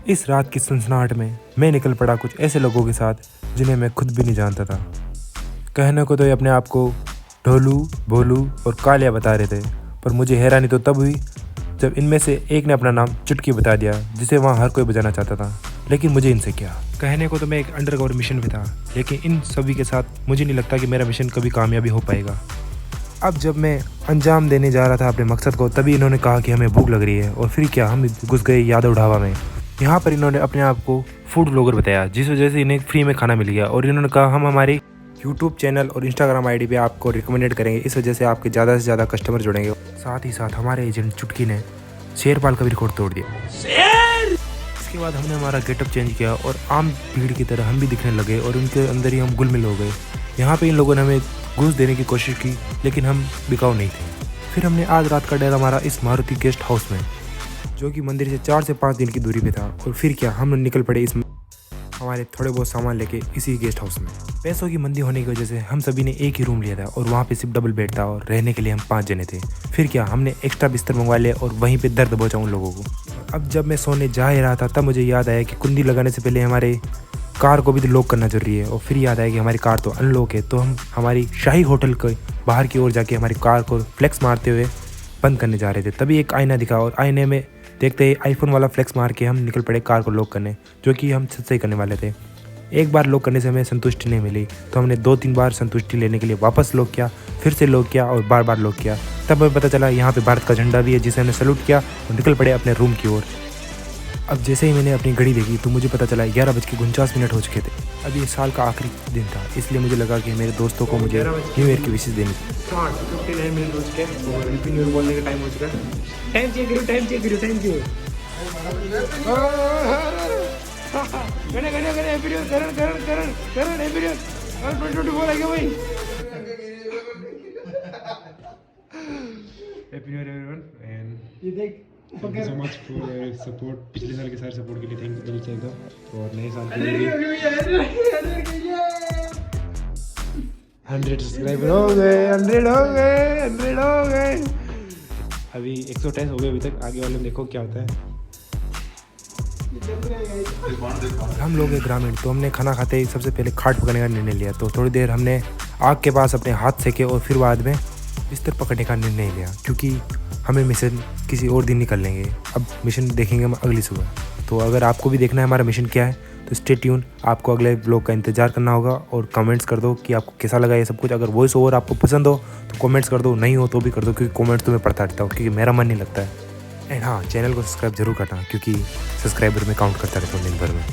इस रात की सनसनाहट में मैं निकल पड़ा कुछ ऐसे लोगों के साथ जिन्हें मैं खुद भी नहीं जानता था। कहने को तो ये अपने आप को ढोलू, भोलू और कालिया बता रहे थे, पर मुझे हैरानी तो तब हुई जब इनमें से एक ने अपना नाम चुटकी बता दिया, जिसे वहाँ हर कोई बजाना चाहता था। लेकिन मुझे इनसे क्या। कहने को तो मैं एक अंडरकवर मिशन पे था, लेकिन इन सभी के साथ मुझे नहीं लगता कि मेरा मिशन कभी कामयाबी हो पाएगा। अब जब मैं अंजाम देने जा रहा था अपने मकसद को, तभी इन्होंने कहा कि हमें भूख लग रही है, और फिर क्या, हम घुस गए यादव ढाबा में। यहाँ पर इन्होंने अपने आप को फूड ब्लॉगर बताया, जिस वजह से इन्हें फ्री में खाना मिल गया, और इन्होंने कहा हम हमारे यूट्यूब चैनल और इंस्टाग्राम आईडी पे आपको रिकमेंडेड करेंगे, इस वजह से आपके ज़्यादा से ज़्यादा कस्टमर जुड़ेंगे। साथ ही साथ हमारे एजेंट चुटकी ने शेरपाल का भी रिकॉर्ड तोड़ दिया। इसके बाद हमने हमारा गेटअप चेंज किया और आम भीड़ की तरह हम भी दिखने लगे, और उनके अंदर ही हम घुल मिल हो गए। यहाँ पे इन लोगों ने हमें घूस देने की कोशिश की, लेकिन हम बिकाऊ नहीं थे। फिर हमने आज रात का डेरा मारा इस मारुति गेस्ट हाउस में, जो कि मंदिर से 4 से 5 दिन की दूरी पे था। और फिर क्या, हम निकल पड़े इस हमारे थोड़े बहुत सामान लेके इसी गेस्ट हाउस में। पैसों की मंदी होने की वजह से हम सभी ने एक ही रूम लिया था, और वहाँ पे सिर्फ डबल बेड था, और रहने के लिए हम 5 जने थे। फिर क्या, हमने एक्स्ट्रा बिस्तर मंगवा लिया और वहीं पे दर्द पहुंचा उन लोगों को। अब जब मैं सोने जा ही रहा था, तब मुझे याद आया कि कुंडी लगाने से पहले हमारे कार को भी तो लॉक करना जरूरी है। और फिर याद आया कि हमारी कार तो अनलॉक है, तो हम हमारी शाही होटल के बाहर की ओर जाके हमारी कार को फ्लेक्स मारते हुए बंद करने जा रहे थे। तभी एक आईना दिखा, और आईने में देखते ही आईफोन वाला फ्लेक्स मार के हम निकल पड़े कार को लॉक करने, जो कि हम सच से करने वाले थे। एक बार लॉक करने से हमें संतुष्टि नहीं मिली, तो हमने 2-3 बार संतुष्टि लेने के लिए वापस लॉक किया, फिर से लॉक किया और बार बार लॉक किया। तब हमें पता चला यहाँ पे भारत का झंडा भी है, जिसे हमने सैल्यूट किया और निकल पड़े अपने रूम की ओर। अब जैसे ही मैंने अपनी घड़ी देखी, तो मुझे पता चला 11:49 हो चुके थे। अब ये साल का आखिरी दिन था, इसलिए मुझे लगा कि मेरे दोस्तों को मुझे न्यू ईयर की विशेष देनी थी। 59 मिनट हो चुके हैं और हैप्पी न्यू ईयर बोलने का टाइम हो चुका है। टाइम चेक करो। गणे हैप्पी न्यू ईयर करण हैप्पी न्यू ईयर 2024 आ गया भाई। Happy new year everyone, and ये देख thank you so much for support. पिछले साल के सारे सपोर्ट के लिए थैंक यू दिल से एकदम। और नए साल के लिए 100 सब्सक्राइबर हो गए, 100 हो गए। अभी 128 हो गए अभी तक, आगे वाले में देखो क्या होता है। हम लोग हैं ग्रामीण, तो हमने खाना खाते ही सबसे पहले खाट पकड़ने का निर्णय लिया। तो थोड़ी देर हमने आग के पास अपने हाथ सेके, और फिर बाद में बिस्तर पकड़ने का निर्णय लिया, क्योंकि हमें मिशन किसी और दिन निकल लेंगे। अब मिशन देखेंगे हम अगली सुबह। तो अगर आपको भी देखना है हमारा मिशन क्या है, तो स्टे ट्यून। आपको अगले ब्लॉग का इंतजार करना होगा, और कमेंट्स कर दो कि आपको कैसा लगा ये सब कुछ। अगर वॉइस ओवर आपको पसंद हो तो कमेंट्स कर दो, नहीं हो तो भी कर दो, क्योंकि कमेंट्स तो मैं पढ़ता रहता हूँ, क्योंकि मेरा मन नहीं लगता है। एंड हाँ, चैनल को सब्सक्राइब जरूर करना, क्योंकि सब्सक्राइबर में काउंट करता रहता हूँ दिन भर में।